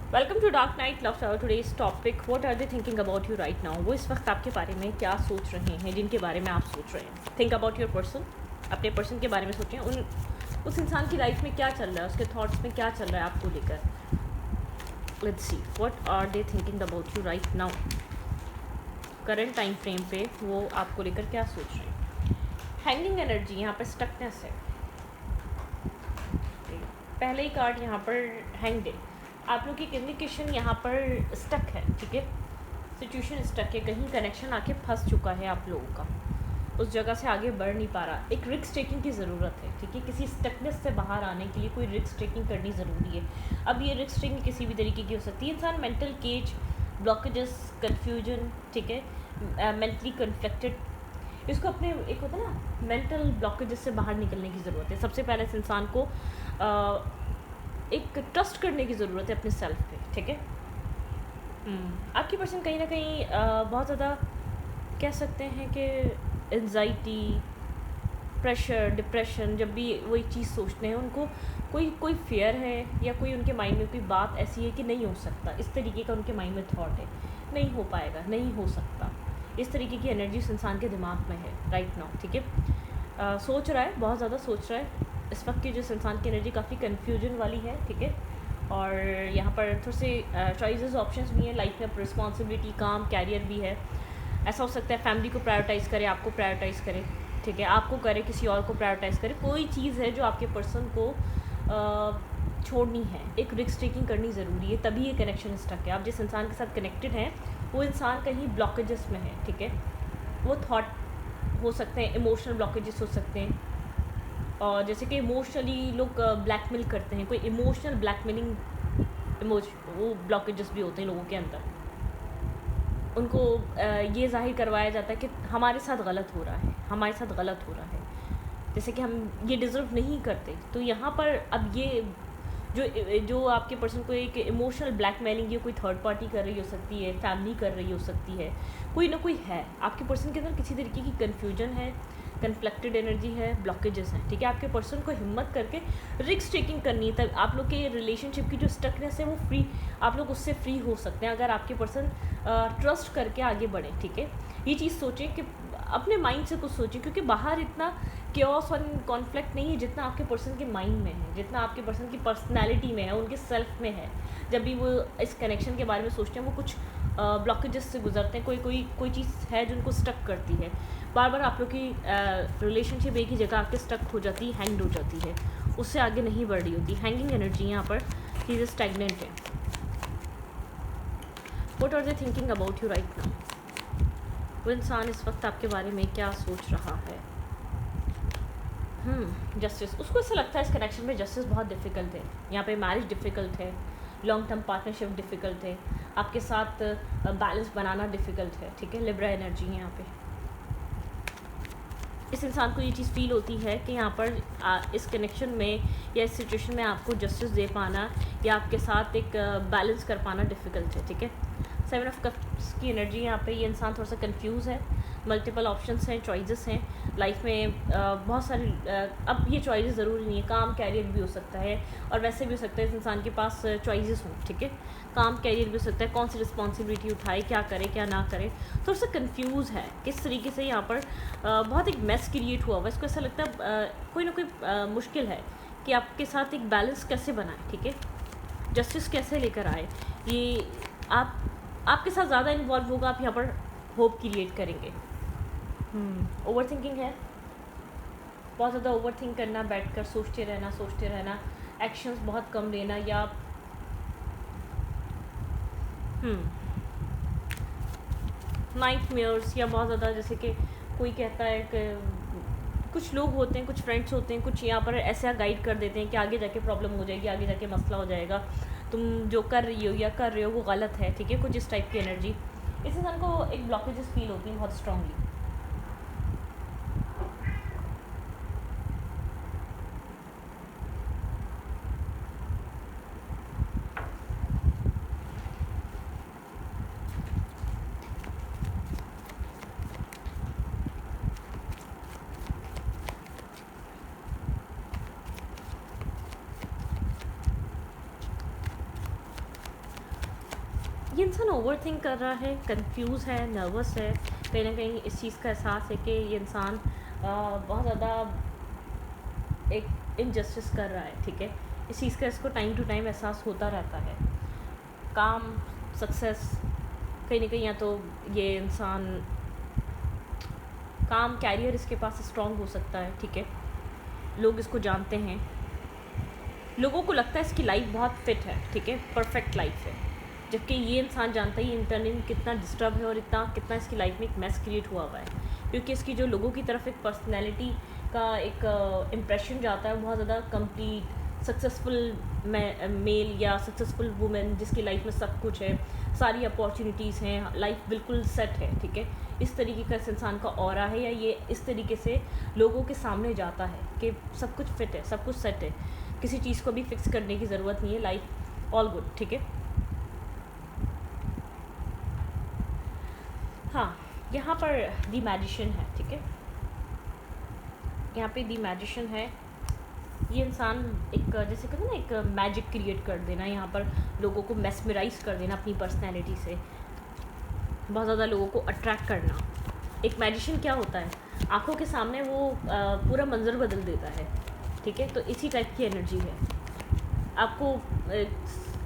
Welcome to dark night love tower. Today's topic, what are they thinking about you right now. वो इस वक्त आपके बारे में क्या सोच रहे हैं, जिनके बारे में आप सोच रहे हैं। थिंक अबाउट योर पर्सन, अपने पर्सन के बारे में सोचें। उस इंसान की लाइफ में क्या चल रहा है, उसके थॉट्स में क्या चल रहा है आपको लेकर। Let's see what are they thinking about you right now. Current time frame पे वो आपको लेकर क्या सोच रहे हैं। हैंगिंग एनर्जी, यहाँ पर स्टकनेस है। पहले ही कार्ड यहाँ पर हैंग्ड है। आप लोग की कम्युनिकेशन यहाँ पर स्टक है, ठीक है। सिचुएशन स्टक है, कहीं कनेक्शन आके फंस चुका है आप लोगों का, उस जगह से आगे बढ़ नहीं पा रहा। एक रिस्क टेकिंग की ज़रूरत है, ठीक है। किसी स्टकनेस से बाहर आने के लिए कोई रिस्क टेकिंग करनी ज़रूरी है। अब ये रिस्क टेकिंग किसी भी तरीके की हो सकती है। इंसान मेंटल केज, ब्लॉकेजेस, कन्फ्यूजन, ठीक है, मेंटली कन्फ्लिक्टेड, इसको अपने एक होता है ना मेंटल ब्लॉकेजेस से बाहर निकलने की ज़रूरत है। सबसे पहले इस इंसान को एक ट्रस्ट करने की ज़रूरत है अपने सेल्फ पे, ठीक है। आपकी पर्सन कहीं ना कहीं बहुत ज़्यादा कह सकते हैं कि एंजाइटी, प्रेशर, डिप्रेशन, जब भी वो एक चीज़ सोचते हैं उनको कोई फेयर है या कोई उनके माइंड में कोई बात ऐसी है कि नहीं हो सकता। इस तरीके का उनके माइंड में थॉट है, नहीं हो पाएगा, नहीं हो सकता। इस तरीके की एनर्जी उस इंसान के दिमाग में है राइट नाउ, ठीक है। सोच रहा है, बहुत ज़्यादा सोच रहा है। इस वक्त की जिस इंसान की एनर्जी काफ़ी कन्फ्यूजन वाली है, ठीक है। और यहाँ पर थोड़े से चॉइसेस, ऑप्शंस भी हैं लाइफ में। रिस्पॉन्सिबिलिटी, काम, कैरियर भी है। ऐसा हो सकता है फैमिली को प्रायोरिटाइज़ करे, आपको प्रायोरिटाइज़ करे, ठीक है। आपको करे, किसी और को प्रायोरिटाइज़ करे। कोई चीज़ है जो आपके पर्सन को छोड़नी है, एक रिस्क टेकिंग करनी ज़रूरी है, तभी ये कनेक्शन स्टक है। आप जिस इंसान के साथ कनेक्टेड हैं वो इंसान कहीं ब्लॉकेजेस में है, ठीक है। वो थॉट हो सकते हैं, इमोशनल ब्लॉकेजेस हो सकते हैं। और जैसे कि इमोशनली लोग ब्लैकमेल करते हैं, कोई इमोशनल ब्लैकमेलिंग वो ब्लॉकेजेस भी होते हैं लोगों के अंदर। उनको ये जाहिर करवाया जाता है कि हमारे साथ गलत हो रहा है, हमारे साथ गलत हो रहा है, जैसे कि हम ये डिज़र्व नहीं करते। तो यहाँ पर अब ये जो आपके पर्सन को एक इमोशनल ब्लैकमेलिंग ये कोई थर्ड पार्टी कर रही हो सकती है, फैमिली कर रही हो सकती है, कोई ना कोई है आपके पर्सन के अंदर। किसी तरीके की कन्फ्यूजन है, कन्फ्लिक्टेड एनर्जी है, ब्लॉकेजेस हैं, ठीक है। आपके पर्सन को हिम्मत करके रिस्क टेकिंग करनी है, तब आप लोग के रिलेशनशिप की जो स्टकनेस है वो फ्री, आप लोग उससे फ्री हो सकते हैं अगर आपके पर्सन ट्रस्ट करके आगे बढ़े, ठीक है। ये चीज़ सोचें कि अपने माइंड से कुछ सोचें, क्योंकि बाहर इतना क्योस और कॉन्फ्लिक्ट नहीं है जितना आपके पर्सन के माइंड में है, जितना आपके पर्सन की पर्सनैलिटी में है, उनके सेल्फ में है। जब भी वो इस कनेक्शन के बारे में सोचते हैं वो कुछ ब्लॉकेजेस से गुजरते हैं, कोई चीज़ है जो उनको स्टक करती है। बार बार आप लोग की रिलेशनशिप एक ही जगह आके स्टक हो जाती है, हैंग्ड हो जाती है, उससे आगे नहीं बढ़ रही होती। हैंगिंग एनर्जी यहाँ पर चीज़ें स्टैग्नेंट है। What are they thinking about you right now. वो इंसान इस वक्त आपके बारे में क्या सोच रहा है। जस्टिस, उसको ऐसा लगता है इस कनेक्शन में जस्टिस बहुत डिफ़िकल्ट है। यहाँ पे मैरिज डिफ़िकल्ट है, लॉन्ग टर्म पार्टनरशिप डिफ़िकल्ट है, आपके साथ बैलेंस बनाना डिफ़िकल्ट है, ठीक है। लिब्रा एनर्जी है यहाँ पे। इस इंसान को ये चीज़ फील होती है कि यहाँ पर इस कनेक्शन में या इस सिचुएशन में आपको जस्टिस दे पाना या आपके साथ एक बैलेंस कर पाना डिफ़िकल्ट है, ठीक है। 7 ऑफ कप्स की एनर्जी यहाँ पे। ये इंसान थोड़ा सा कंफ्यूज है, मल्टीपल ऑप्शंस हैं, चॉइसेस हैं लाइफ में। बहुत सारी अब ये चॉइसेस ज़रूरी नहीं है, काम कैरियर भी हो सकता है, और वैसे भी हो सकता है इस इंसान के पास चॉइसेस हों, ठीक है। काम कैरियर भी हो सकता है, कौन सी रिस्पॉन्सिबिलिटी उठाए, क्या करे क्या ना करे। थोड़ा सा कंफ्यूज है किस तरीके से यहाँ पर बहुत एक मेस क्रिएट हुआ हुआ। इसको ऐसा लगता है कोई ना कोई मुश्किल है कि आपके साथ एक बैलेंस कैसे बनाए, ठीक है। जस्टिस कैसे लेकर आए, ये आपके साथ ज़्यादा इन्वॉल्व होगा, आप यहाँ पर होप क्रिएट करेंगे। ओवर थिंकिंग है, बहुत ज़्यादा ओवर थिंक करना, बैठकर सोचते रहना, एक्शंस बहुत कम लेना, या नाइटमेयर्स, या बहुत ज़्यादा जैसे कि कोई कहता है कि कुछ लोग होते हैं, कुछ फ्रेंड्स होते हैं, कुछ यहाँ पर ऐसा गाइड कर देते हैं कि आगे जाके प्रॉब्लम हो जाएगी, आगे जाके मसला हो जाएगा, तुम जो कर रही हो या कर रहे हो वो गलत है, ठीक है। कुछ इस टाइप की एनर्जी इस इंसान को एक ब्लॉकेजेस फील होती हैं बहुत स्ट्रांगली। ये इंसान ओवर थिंक कर रहा है, कंफ्यूज है, नर्वस है, कहीं ना कहीं इस चीज़ का एहसास है कि ये इंसान बहुत ज़्यादा एक इनजस्टिस कर रहा है, ठीक है। इस चीज़ का इसको टाइम टू टाइम एहसास होता रहता है। काम, सक्सेस, कहीं ना कहीं या तो ये इंसान काम, कैरियर इसके पास स्ट्रॉन्ग हो सकता है, ठीक है। लोग इसको जानते हैं, लोगों को लगता है इसकी लाइफ बहुत फिट है, ठीक है, परफेक्ट लाइफ है, जबकि ये इंसान जानता है ये इंटरनली कितना डिस्टर्ब है और कितना इसकी लाइफ में एक मैस क्रिएट हुआ हुआ है, क्योंकि इसकी जो लोगों की तरफ एक पर्सनैलिटी का एक इम्प्रेशन जाता है बहुत ज़्यादा कंप्लीट सक्सेसफुल मेल या सक्सेसफुल वुमेन जिसकी लाइफ में सब कुछ है, सारी अपॉर्चुनिटीज़ हैं, लाइफ बिल्कुल सेट है, ठीक है। इस तरीके का इस इंसान का ऑरा है, या ये इस तरीके से लोगों के सामने जाता है कि सब कुछ फिट है, सब कुछ सेट है, किसी चीज़ को भी फिक्स करने की ज़रूरत नहीं है, लाइफ ऑल गुड, ठीक है। हाँ, यहाँ पर दी मैजिशियन है, ठीक है। यहाँ पे दी मैजिशियन है। ये इंसान एक जैसे कहते हैं ना, एक मैजिक क्रिएट कर देना, यहाँ पर लोगों को मेस्मराइज कर देना अपनी पर्सनैलिटी से, बहुत ज़्यादा लोगों को अट्रैक्ट करना। एक मैजिशियन क्या होता है, आंखों के सामने वो पूरा मंजर बदल देता है, ठीक है। तो इसी टाइप की एनर्जी है।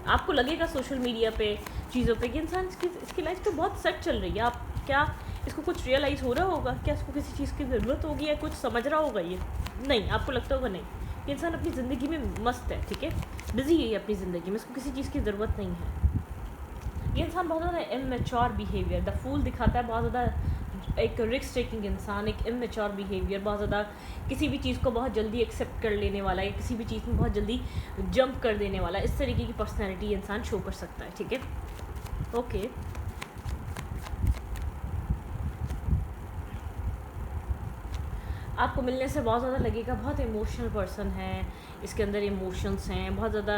आपको लगेगा सोशल मीडिया पे चीज़ों पे कि इंसान इसकी लाइफ तो बहुत सेट चल रही है, आप क्या इसको कुछ रियलाइज़ हो रहा होगा, क्या इसको किसी चीज़ की ज़रूरत होगी या कुछ समझ रहा होगा ये? नहीं, आपको लगता होगा नहीं, ये इंसान अपनी ज़िंदगी में मस्त है, ठीक है, बिज़ी है अपनी ज़िंदगी में, इसको किसी चीज़ की ज़रूरत नहीं है। ये इंसान बहुत ज़्यादा इमेच्योर बिहेवियर, द फूल दिखाता है, बहुत ज़्यादा एक रिस्क टेकिंग इंसान, एक इमेच्योर बिहेवियर, बहुत ज़्यादा किसी भी चीज़ को बहुत जल्दी एक्सेप्ट कर लेने वाला या किसी भी चीज़ में बहुत जल्दी जंप कर देने वाला, इस तरीके की पर्सनैलिटी इंसान शो कर सकता है, ठीक है। ओके, आपको मिलने से बहुत ज़्यादा लगेगा बहुत इमोशनल पर्सन है, इसके अंदर इमोशंस हैं बहुत ज़्यादा,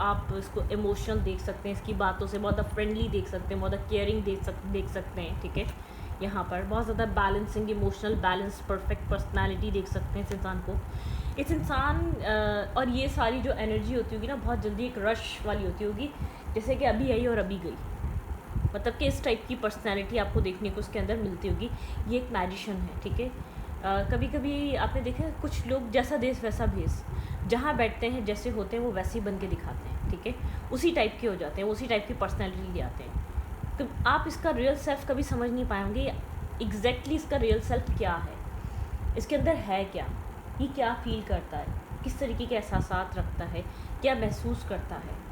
आप इसको इमोशनल देख सकते हैं, इसकी बातों से बहुत ज़्यादा फ्रेंडली देख सकते हैं, बहुत ज़्यादा केयरिंग देख सकते हैं, ठीक है। यहाँ पर बहुत ज़्यादा balancing, emotional balance, perfect personality देख सकते हैं इस इंसान को। इस इंसान और ये सारी जो एनर्जी होती होगी ना, बहुत जल्दी एक रश वाली होती होगी, जैसे कि अभी आई और अभी गई, मतलब कि इस टाइप की पर्सनैलिटी आपको देखने को उसके अंदर मिलती होगी। ये एक मैजिशियन है, ठीक है। कभी कभी आपने देखा कुछ लोग जैसा देश वैसा भेष, जहाँ बैठते हैं जैसे होते हैं वो वैसे ही बन के दिखाते हैं, ठीक है, उसी टाइप के हो जाते हैं, उसी टाइप की पर्सनैलिटी ले आते हैं। तो आप इसका रियल सेल्फ कभी समझ नहीं पाएंगे, एग्जैक्टली इसका रियल सेल्फ क्या है, इसके अंदर है क्या, ये क्या फील करता है, किस तरीके के एहसास रखता है, क्या महसूस करता है।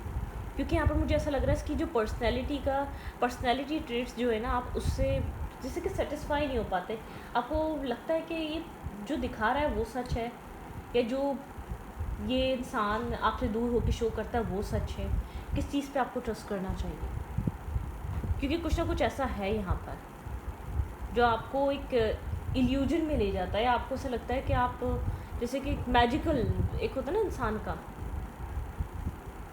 क्योंकि यहाँ पर मुझे ऐसा लग रहा है इसकी जो पर्सनैलिटी ट्रेट्स जो है ना, आप उससे जैसे कि सेटिस्फाई नहीं हो पाते, आपको लगता है कि ये जो दिखा रहा है वो सच है, या जो ये इंसान आपसे दूर होकर शो करता है वो सच है, किस चीज़ पे आपको ट्रस्ट करना चाहिए। क्योंकि कुछ ना कुछ ऐसा है यहाँ पर जो आपको एक इल्यूजन में ले जाता है, आपको ऐसा लगता है कि आप जैसे कि मैजिकल एक होता है ना इंसान का,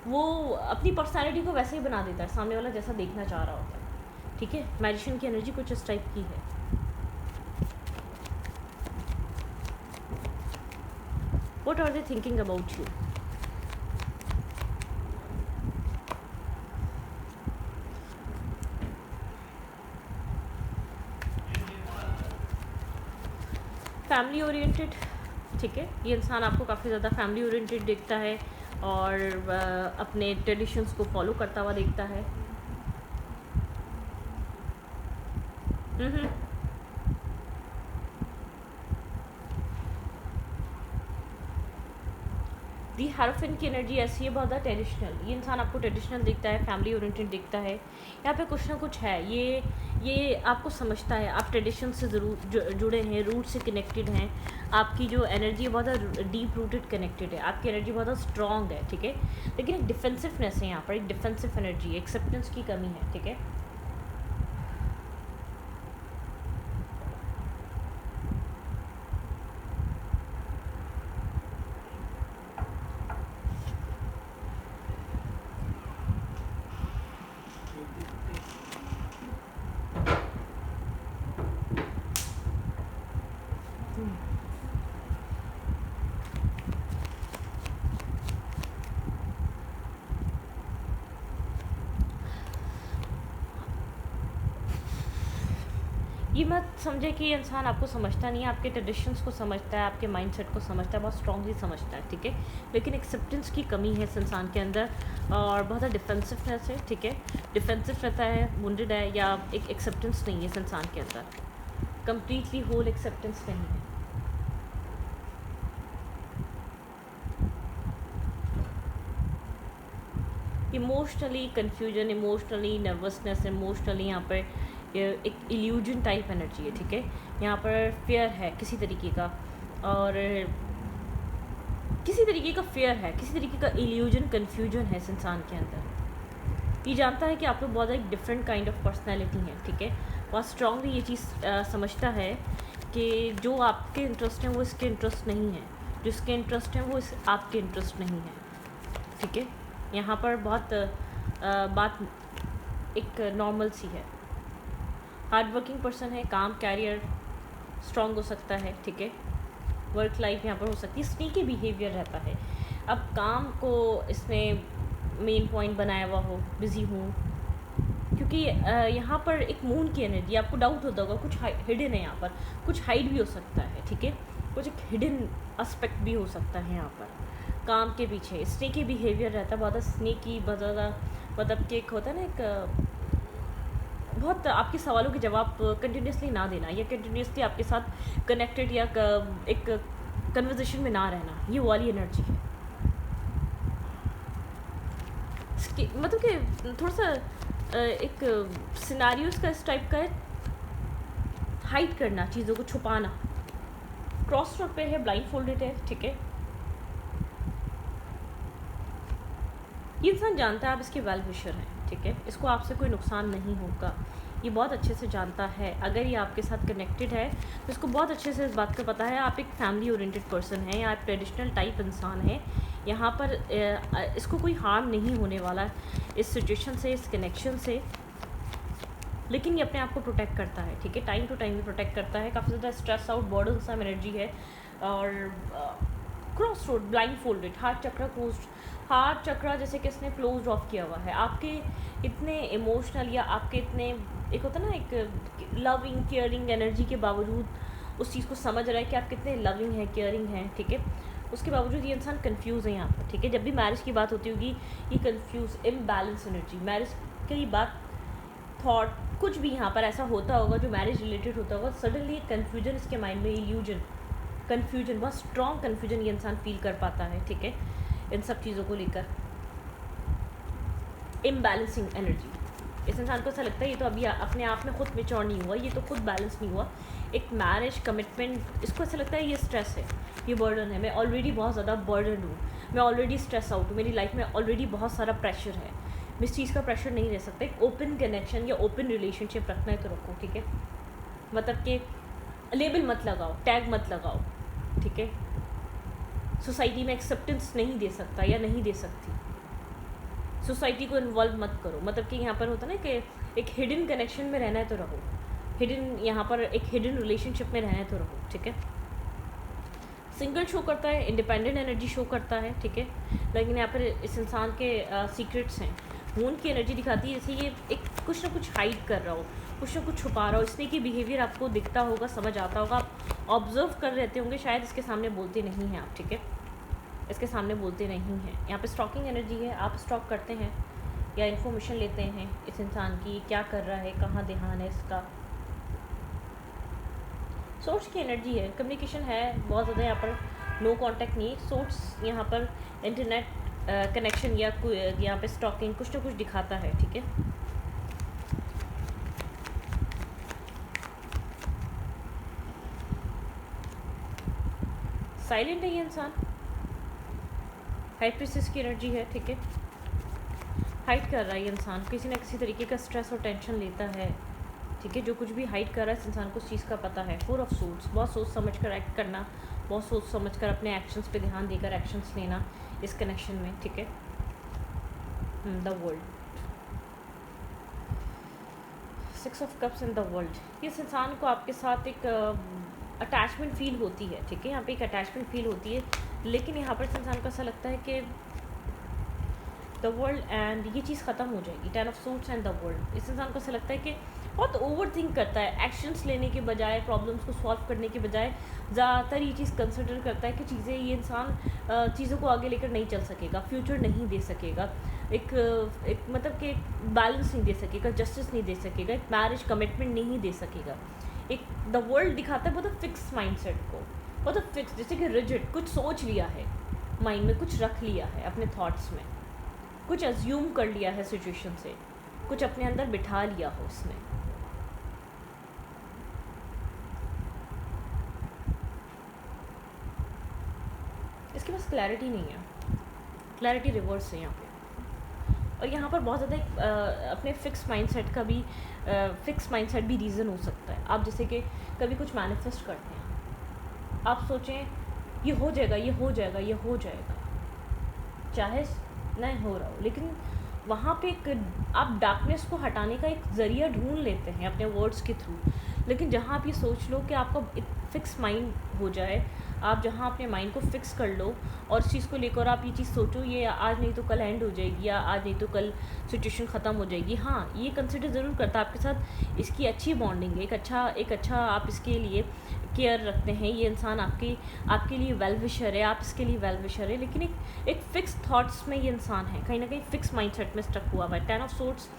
वो अपनी पर्सनैलिटी को वैसे ही बना देता है सामने वाला जैसा देखना चाह रहा होता है, ठीक है। मैजिशियन की एनर्जी कुछ इस टाइप की है। What are they thinking about you? Family oriented, ठीक है। ये इंसान आपको काफ़ी ज़्यादा फैमिली ओरिएंटेड दिखता है और अपने ट्रेडिशंस को फॉलो करता हुआ दिखता है। दी हायरोफेंट की एनर्जी ऐसी है, बहुत ज़्यादा ट्रेडिशनल, ये इंसान आपको ट्रेडिशनल दिखता है, फैमिली ओरिएंटेड दिखता है, यहाँ पे कुछ ना कुछ है, ये आपको समझता है, आप ट्रेडिशन से ज़रूर जुड़े हैं, रूट से कनेक्टेड हैं, आपकी जो एनर्जी है बहुत ज़्यादा डीप रूटेड कनेक्टेड है, आपकी एनर्जी बहुत ज़्यादा स्ट्रॉन्ग है, ठीक है। लेकिन एक डिफेंसिवनेस है यहाँ पर, एक डिफेंसिव एनर्जी, एक्सेप्टेंस की कमी है, ठीक है। ये मत समझे कि ये इंसान आपको समझता नहीं है, आपके ट्रेडिशंस को समझता है, आपके माइंडसेट को समझता है, बहुत स्ट्रांगली समझता है, ठीक है। लेकिन एक्सेप्टेंस की कमी है इस इंसान के अंदर, और बहुत ज़्यादा डिफेंसिवनेस है, ठीक है। डिफेंसिव रहता है, वुंडेड है, या एक एक्सेप्टेंस नहीं है इस इंसान के अंदर, कम्प्लीटली होल एक्सेप्टेंस नहीं है। Emotionally confusion, emotionally nervousness, emotionally यहाँ पर एक इल्यूजन टाइप एनर्जी है, ठीक है। यहाँ पर फेयर है किसी तरीके का, और किसी तरीके का फेयर है, किसी तरीके का इल्यूजन, कन्फ्यूजन है इस इंसान के अंदर। ये जानता है कि आप लोग बहुत एक डिफरेंट काइंड ऑफ पर्सनैलिटी हैं, ठीक है। बहुत स्ट्रांगली ये चीज़ समझता है कि जो आपके इंटरेस्ट हैं वो इसके इंटरेस्ट नहीं है, जो इसके इंटरेस्ट हैं वो इस आपके इंटरेस्ट नहीं है, ठीक है। यहाँ पर बहुत बात एक नॉर्मल सी है। हार्ड वर्किंग पर्सन है, काम कैरियर स्ट्रॉन्ग हो सकता है, ठीक है। वर्क लाइफ यहाँ पर हो सकती है, स्नीकी बिहेवियर रहता है। अब काम को इसने मेन पॉइंट बनाया हुआ हो, बिज़ी हूँ, क्योंकि यहाँ पर एक मून की एनर्जी, आपको डाउट होता होगा कुछ हिडन है यहाँ पर, कुछ हाइड भी हो सकता है, ठीक है। कुछ एक हिडन एस्पेक्ट भी हो सकता है यहाँ पर काम के पीछे। स्नेकी बिहेवियर रहता है, बहुत ज़्यादा स्नेकी, बहुत ज़्यादा मतलब कि एक होता है ना, एक बहुत आपके सवालों के जवाब कंटिन्यूसली ना देना, या कंटिन्यूसली आपके साथ कनेक्टेड या एक कन्वर्सेशन में ना रहना, ये वाली एनर्जी है। मतलब कि थोड़ा सा एक सिनारियोस का इस टाइप का है, हाइड करना, चीज़ों को छुपाना। क्रॉस रोड पे है, ब्लाइंड फोल्डेड है, ठीक है। ये इंसान जानता है आप इसके वेल विशर हैं, ठीक है। इसको आपसे कोई नुकसान नहीं होगा, ये बहुत अच्छे से जानता है। अगर ये आपके साथ कनेक्टेड है तो इसको बहुत अच्छे से इस बात का पता है आप एक फैमिली ओरिएंटेड पर्सन हैं, या आप ट्रेडिशनल टाइप इंसान हैं। यहाँ पर इसको कोई हार्म नहीं होने वाला इस सिचुएशन से, इस कनेक्शन से, लेकिन ये अपने आप को प्रोटेक्ट करता है, ठीक है। टाइम टू टाइम भी प्रोटेक्ट करता है। काफ़ी ज़्यादा stress out, burden some energy है। और cross road, blindfolded, heart chakra closed, heart chakra जैसे कि इसने क्लोज ऑफ किया हुआ है। आपके इतने इमोशनल, या आपके इतने एक होता है ना, एक लविंग केयरिंग एनर्जी के बावजूद उस चीज़ को समझ रहा है कि आप कितने लविंग हैं, केयरिंग हैं, ठीक है। उसके बावजूद ये इंसान कंफ्यूज है यहाँ पर, ठीक है। जब भी मैरिज की बात होती होगी, ये कंफ्यूज, इम्बैलेंस एनर्जी, मैरिज की बात, थॉट, कुछ भी यहाँ पर ऐसा होता होगा जो मैरिज रिलेटेड होता होगा, सडनली एक कन्फ्यूजन इसके माइंड में, इल्यूजन, कन्फ्यूजन, बहुत स्ट्रॉन्ग कन्फ्यूजन ये इंसान फील कर पाता है, ठीक है, इन सब चीज़ों को लेकर। इम्बैलेंसिंग एनर्जी, इस इंसान को ऐसा लगता है ये तो अभी अपने आप में खुद मेच्योर नहीं हुआ, ये तो खुद बैलेंस नहीं हुआ। एक मैरिज कमिटमेंट, इसको ऐसा लगता है ये स्ट्रेस है, ये बर्डन है, मैं ऑलरेडी बहुत ज़्यादा बर्डन हूँ, मैं ऑलरेडी स्ट्रेस आउट हूँ, मेरी लाइफ में ऑलरेडी बहुत सारा प्रेशर है, मैं इस चीज़ का प्रेशर नहीं रह सकता। एक ओपन कनेक्शन या ओपन रिलेशनशिप रखना है तो रखो, ठीक है। मतलब कि लेबल मत लगाओ, टैग मत लगाओ, ठीक है। सोसाइटी में एक्सेप्टेंस नहीं दे सकता या नहीं दे सकती, सोसाइटी को इन्वॉल्व मत करो। मतलब कि यहाँ पर होता है ना कि एक हिडन कनेक्शन में रहना है तो रहो, हिडन, यहाँ पर एक हिडन रिलेशनशिप में रहना है तो रहो, ठीक है। सिंगल शो करता है, इंडिपेंडेंट एनर्जी शो करता है, ठीक है। लेकिन यहाँ पर इस इंसान के सीक्रेट्स हैं, मून की एनर्जी दिखाती है जैसे ये एक कुछ ना कुछ हाइड कर रहा हो, कुछ ना कुछ छुपा रहा हो। इसलिए कि बिहेवियर आपको दिखता होगा, समझ आता होगा, आप ऑब्जर्व कर रहते होंगे, शायद इसके सामने बोलते नहीं हैं आप, ठीक है, इसके सामने बोलते नहीं हैं। यहाँ पे स्टॉकिंग एनर्जी है, आप स्टॉक करते हैं या इन्फॉर्मेशन लेते हैं इस इंसान की, क्या कर रहा है, कहाँ ध्यान है इसका। सोर्स की एनर्जी है, कम्युनिकेशन है बहुत ज़्यादा, यहाँ पर नो कांटेक्ट नहीं, सोर्स यहाँ पर इंटरनेट कनेक्शन या यहाँ पे स्टॉकिंग कुछ ना कुछ दिखाता है, ठीक है। साइलेंट है ये इंसान, हाई प्रीसेस की एनर्जी है, ठीक है। हाइड कर रहा है ये इंसान, किसी ना किसी तरीके का स्ट्रेस और टेंशन लेता है, ठीक है। जो कुछ भी हाइड कर रहा है इस इंसान को उस चीज़ का पता है। 4 ऑफ सूट्स, बहुत सोच समझ कर एक्ट करना, बहुत सोच समझ कर अपने एक्शंस पे ध्यान देकर एक्शंस लेना इस कनेक्शन में, ठीक है। The world, 6 of cups in the world, इस इंसान को आपके साथ एक अटैचमेंट फील होती है, ठीक है। यहाँ पे एक अटैचमेंट फील होती है, लेकिन यहाँ पर इस इंसान को ऐसा लगता है कि द वर्ल्ड एंड ये चीज़ ख़त्म हो जाएगी। 10 of suits and the world, इस इंसान को ऐसा लगता है कि बहुत ओवर थिंक करता है, एक्शंस लेने के बजाय, प्रॉब्लम्स को सॉल्व करने के बजाय ज़्यादातर ये चीज़ कंसिडर करता है कि चीज़ें, ये इंसान चीज़ों को आगे लेकर नहीं चल सकेगा, फ्यूचर नहीं दे सकेगा, एक मतलब कि बैलेंस नहीं दे सकेगा, जस्टिस नहीं दे सकेगा, एक मैरिज कमिटमेंट नहीं दे सकेगा। एक द वर्ल्ड दिखाता है बहुत फिक्स माइंडसेट को, बहुत फिक्स, जैसे कि रिजिड, कुछ सोच लिया है माइंड में, कुछ रख लिया है अपने थॉट्स में, कुछ अज्यूम कर लिया है सिचुएशन से, कुछ अपने अंदर बिठा लिया हो उसने। इसके पास क्लैरिटी नहीं है, क्लैरिटी रिवर्स है यहाँ पे। और यहाँ पर बहुत ज़्यादा अपने फिक्स माइंडसेट का भी फिक्स माइंडसेट भी रीज़न हो सकता है। आप जैसे कि कभी कुछ मैनिफेस्ट करते हैं, आप सोचें ये हो जाएगा, ये हो जाएगा, ये हो जाएगा, चाहे नहीं हो रहा हो, लेकिन वहाँ पे एक आप डार्कनेस को हटाने का एक ज़रिया ढूंढ लेते हैं अपने वर्ड्स के थ्रू। लेकिन जहाँ आप ये सोच लो कि आपका एक फ़िक्स माइंड हो जाए, आप जहाँ अपने माइंड को फ़िक्स कर लो और इस चीज़ को लेकर आप ये चीज़ सोचो ये आज नहीं तो कल एंड हो जाएगी, या आज नहीं तो कल सिचुएशन ख़त्म हो जाएगी। हाँ, ये कंसिडर ज़रूर करता है आपके साथ, इसकी अच्छी बॉन्डिंग है, एक अच्छा आप इसके लिए केयर रखते हैं, ये इंसान आपके लिए वेल विशर है, आप इसके लिए वेल विशर है, लेकिन एक फिक्स थॉट्स में ये इंसान है, कहीं ना कहीं फिक्स माइंडसेट में स्टक हुआ हुआ है। 10 of sorts,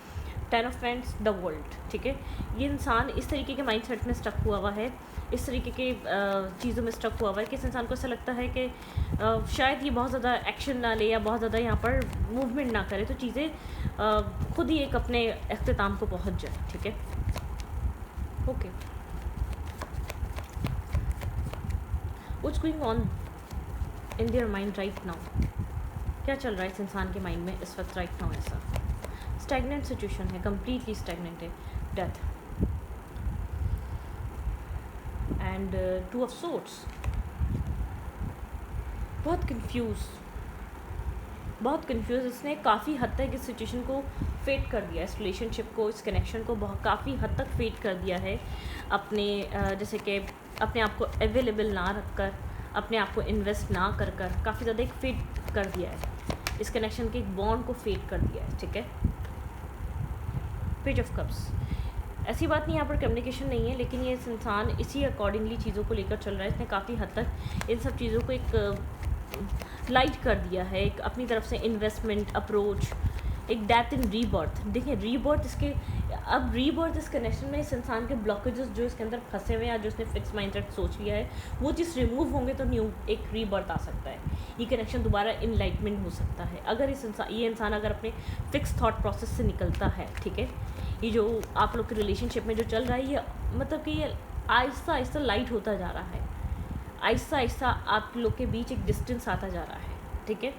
10 of paints, the world, ठीक है। ये इंसान इस तरीके के माइंडसेट में स्टक हुआ हुआ है, इस तरीके के चीज़ों में स्टक हुआ हुआ है कि इस इंसान को ऐसा लगता है कि शायद ये बहुत ज़्यादा एक्शन ना ले या बहुत ज़्यादा यहाँ पर मूवमेंट ना करे तो चीज़ें खुद ही एक अपने अख्ताम को पहुँच जाए, ठीक है। Okay, what's going on in their mind right now? क्या चल रहा है इस इंसान के माइंड में इस वक्त राइट नाउ? ऐसा स्टैग्नेंट सिचुएशन है, कम्प्लीटली स्टैग्नेंट है, डेथ एंड 2 ऑफ सोर्ट्स। बहुत कंफ्यूज इसने काफ़ी हद तक इस सिचुएशन को फेड कर दिया, इस रिलेशनशिप को, इस कनेक्शन को बहुत काफ़ी हद तक फेड कर दिया है अपने जैसे कि अपने आप को अवेलेबल ना रख कर, अपने आप को इन्वेस्ट ना कर काफ़ी ज़्यादा एक फेड कर दिया है, इस कनेक्शन के एक बॉन्ड को फेड कर दिया है, ठीक है। पेज ऑफ कप्स, ऐसी बात नहीं यहाँ पर कम्युनिकेशन नहीं है, लेकिन ये इस इंसान इसी अकॉर्डिंगली चीज़ों को लेकर चल रहा है। इसने काफ़ी हद तक इन सब चीज़ों को एक लाइट कर दिया है, एक अपनी तरफ से इन्वेस्टमेंट अप्रोच, एक डेथ इन रीबर्थ। देखिए रीबर्थ अब रीबर्थ इस कनेक्शन में इस इंसान के ब्लॉकेजेस जो इसके अंदर फंसे हुए हैं, जो उसने फिक्स माइंडसेट सोच लिया है, वो चीज़ रिमूव होंगे तो न्यू एक रीबर्थ आ सकता है, ये कनेक्शन दोबारा इनलाइटमेंट हो सकता है अगर ये इंसान अगर अपने फिक्स थॉट प्रोसेस से निकलता है, ठीक है। ये जो आप लोग के रिलेशनशिप में जो चल रहा है, ये मतलब कि ये आहिस्ता आहिस्ता लाइट होता जा रहा है, आहिस्ता आहिस्ता आप लोग के बीच एक डिस्टेंस आता जा रहा है, ठीक है।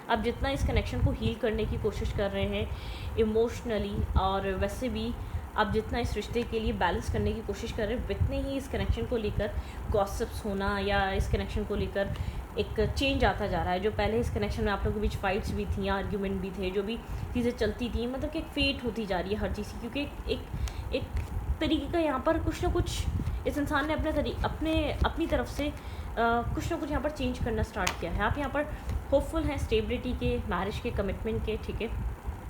आप जितना इस कनेक्शन को हील करने की कोशिश कर रहे हैं इमोशनली, और वैसे भी आप जितना इस रिश्ते के लिए बैलेंस करने की कोशिश कर रहे हैं, उतने ही इस कनेक्शन को लेकर गॉसिप्स होना या इस कनेक्शन को लेकर एक चेंज आता जा रहा है। जो पहले इस कनेक्शन में आप लोगों के बीच फाइट्स भी थी, आर्ग्यूमेंट भी थे, जो भी चीज़ें चलती थी, मतलब कि एक फेट होती जा रही है हर चीज़ की, क्योंकि एक तरीके का यहाँ पर कुछ ना कुछ इस इंसान ने अपनी तरफ से कुछ ना कुछ यहाँ पर चेंज करना स्टार्ट किया है। आप यहाँ पर होपफुल हैं स्टेबिलिटी के, मैरिज के, कमिटमेंट के, ठीक है।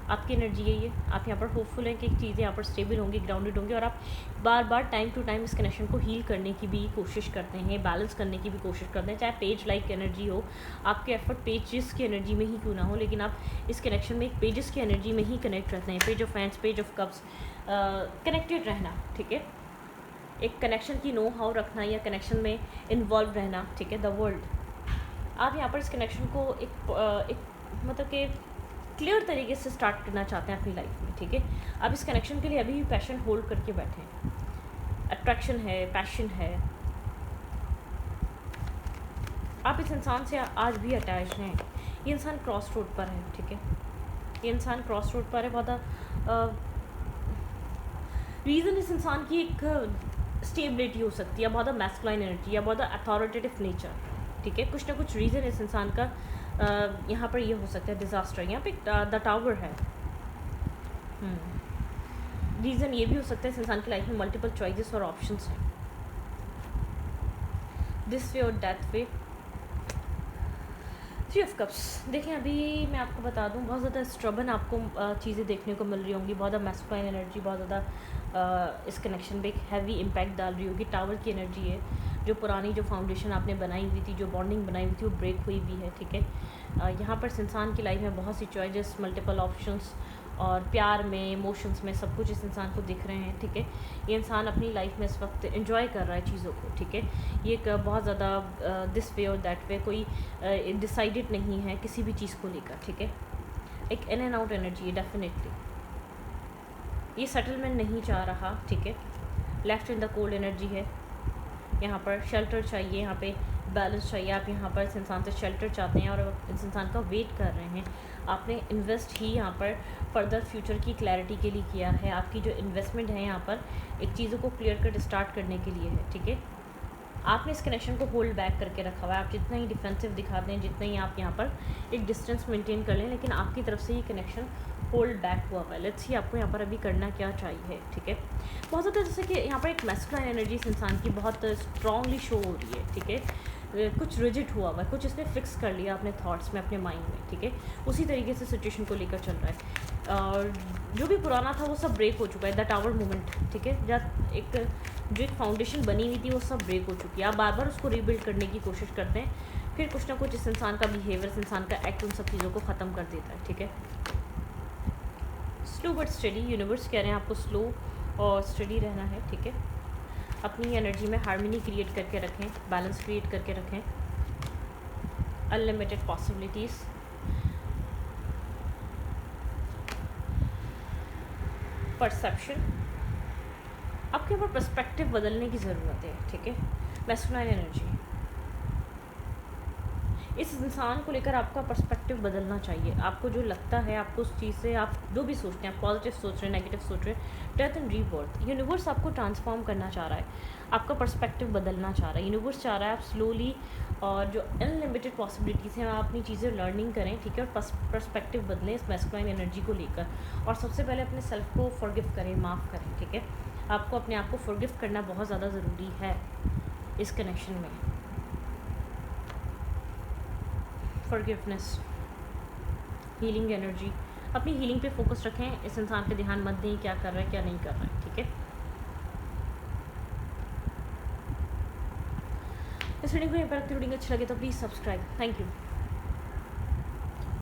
आपकी एनर्जी है ये, आप यहाँ पर होपफुल हैं कि चीज़ें यहाँ पर स्टेबल होंगी, ग्राउंडेड होंगी, और आप बार बार टाइम टू टाइम इस कनेक्शन को हील करने की भी कोशिश करते हैं, बैलेंस करने की भी कोशिश करते हैं। चाहे पेज लाइक एनर्जी हो, आपके एफर्ट पेजेस की एनर्जी में ही क्यों ना हो, लेकिन आप इस कनेक्शन में एक पेजेस की एनर्जी में ही कनेक्ट रहते हैं। Page of hands, page of cups, connected रहना, ठीक है। एक कनेक्शन की नो हाउ रखना या कनेक्शन में इन्वॉल्व रहना, ठीक है। द वर्ल्ड, आप यहाँ पर इस कनेक्शन को एक मतलब कि क्लियर तरीके से स्टार्ट करना चाहते हैं अपनी लाइफ में, ठीक है। आप इस कनेक्शन के लिए अभी भी पैशन होल्ड करके बैठे हैं, अट्रैक्शन है, पैशन है, आप इस इंसान से आज भी अटैच हैं। ये इंसान क्रॉस रोड पर है, ठीक है। ये इंसान क्रॉस रोड पर है। बहुत रीज़न इस इंसान की एक स्टेबिलिटी हो सकती है, बहुत मैस्कुलाइन एनर्जी या बहुत अथॉरिटेटिव नेचर, ठीक है। कुछ ना कुछ रीज़न इस इंसान का यहाँ पर ये हो सकता है डिज़ास्टर। यहाँ पे द टावर है। रीज़न ये भी हो सकता है इस इंसान की लाइफ में मल्टीपल चॉइसेस और ऑप्शंस हैं, दिस वे और that way. Three of cups, देखें अभी मैं आपको बता दूं, बहुत ज़्यादा स्ट्रबन आपको चीज़ें देखने को मिल रही होंगी, बहुत ज़्यादा मैस्कुलाइन एनर्जी बहुत ज़्यादा इस कनेक्शन पे एक हैवी इम्पैक्ट डाल रही होगी। टावर की एनर्जी है, जो पुरानी जो फाउंडेशन आपने बनाई हुई थी, जो बॉन्डिंग बनाई हुई थी, वो ब्रेक हुई भी है, ठीक है। यहाँ पर इस इंसान की लाइफ में बहुत सी चॉइसेस, मल्टीपल ऑप्शंस, और प्यार में, इमोशंस में, सब कुछ इस इंसान को दिख रहे हैं, ठीक है। ये इंसान अपनी लाइफ में इस वक्त एंजॉय कर रहा है चीज़ों को, ठीक है। ये एक बहुत ज़्यादा दिस वे और दैट वे, कोई डिसाइडेड नहीं है किसी भी चीज़ को लेकर, ठीक है। एक इन एंड आउट एनर्जी है डेफिनेटली। ये सेटलमेंट नहीं चाह रहा, ठीक है। Left in the cold energy है, यहाँ पर शेल्टर चाहिए, यहाँ पे बैलेंस चाहिए। आप यहाँ पर इस इंसान से शेल्टर चाहते हैं और इस इंसान का वेट कर रहे हैं। आपने इन्वेस्ट ही यहाँ पर फर्दर फ्यूचर की क्लैरिटी के लिए किया है। आपकी जो इन्वेस्टमेंट है यहाँ पर एक चीज़ों को क्लियर कट स्टार्ट करने के लिए है, ठीक है। आपने इस कनेक्शन को होल्ड बैक करके रखा हुआ है। आप जितना ही डिफेंसिव दिखाते हैं, जितना ही आप यहाँ पर एक डिस्टेंस मेंटेन कर लें, लेकिन आपकी तरफ से ये कनेक्शन होल्ड बैक हुआ हुआ है। लेट्स सी आपको यहाँ पर अभी करना क्या चाहिए, ठीक है। बहुत ज़्यादा जैसे कि यहाँ पर एक मैस्कुलाइन एनर्जी इस इंसान की बहुत स्ट्रांगली शो हो रही है, ठीक है। कुछ रिजिड हुआ हुआ है, कुछ इसने फिक्स कर लिया अपने थॉट्स में, अपने माइंड में, ठीक है। उसी तरीके से सिचुएशन को लेकर चल रहा है, और जो भी पुराना था वो सब ब्रेक हो चुका है। द टावर मोमेंट, ठीक है, जब एक जो एक फाउंडेशन बनी हुई थी वो सब ब्रेक हो चुकी है। आप बार बार उसको रीबिल्ड करने की कोशिश करते हैं, फिर कुछ ना कुछ इस इंसान का बिहेवियर, इस इंसान का एक्ट उन सब चीज़ों को ख़त्म कर देता है, ठीक है। स्लो बट स्टडी, यूनिवर्स कह रहे हैं आपको स्लो और स्टडी रहना है, ठीक है। अपनी एनर्जी में हार्मनी क्रिएट करके रखें, बैलेंस क्रिएट करके रखें। अनलिमिटेड पॉसिबिलिटीज़, परसेप्शन, आपके ऊपर पर्सपेक्टिव बदलने की ज़रूरत है, ठीक है। मैस्कुलाइन एनर्जी, इस इंसान को लेकर आपका पर्सपेक्टिव बदलना चाहिए। आपको जो लगता है, आपको उस चीज़ से, आप जो भी सोचते हैं, आप पॉजिटिव सोच रहे हैं, नेगेटिव सोच रहे हैं, डेथ एंड रीबर्थ, यूनिवर्स आपको ट्रांसफॉर्म करना चाह रहा है, आपका पर्सपेक्टिव बदलना चाह रहा है। यूनिवर्स चाह रहा है आप स्लोली और जो अनलिमिटेड पॉसिबिलिटीज़ हैं, आप अपनी चीज़ें लर्निंग करें, ठीक है, और पर्सपेक्टिव बदलें इस मैस्कुलाइन एनर्जी को लेकर। और सबसे पहले अपने सेल्फ को फॉरगिव करें, माफ़ करें, ठीक है। आपको अपने आप को फॉरगिव करना बहुत ज़्यादा ज़रूरी है इस कनेक्शन में। फॉरगिवनेस, हीलिंग एनर्जी, अपनी हीलिंग पे फोकस रखें, इस इंसान पे ध्यान मत दें क्या कर रहा है क्या नहीं कर रहा है, ठीक है। इस वीडियो को यहाँ पर रखते वीडियो अच्छी लगे तो प्लीज़ सब्सक्राइब। Thank you.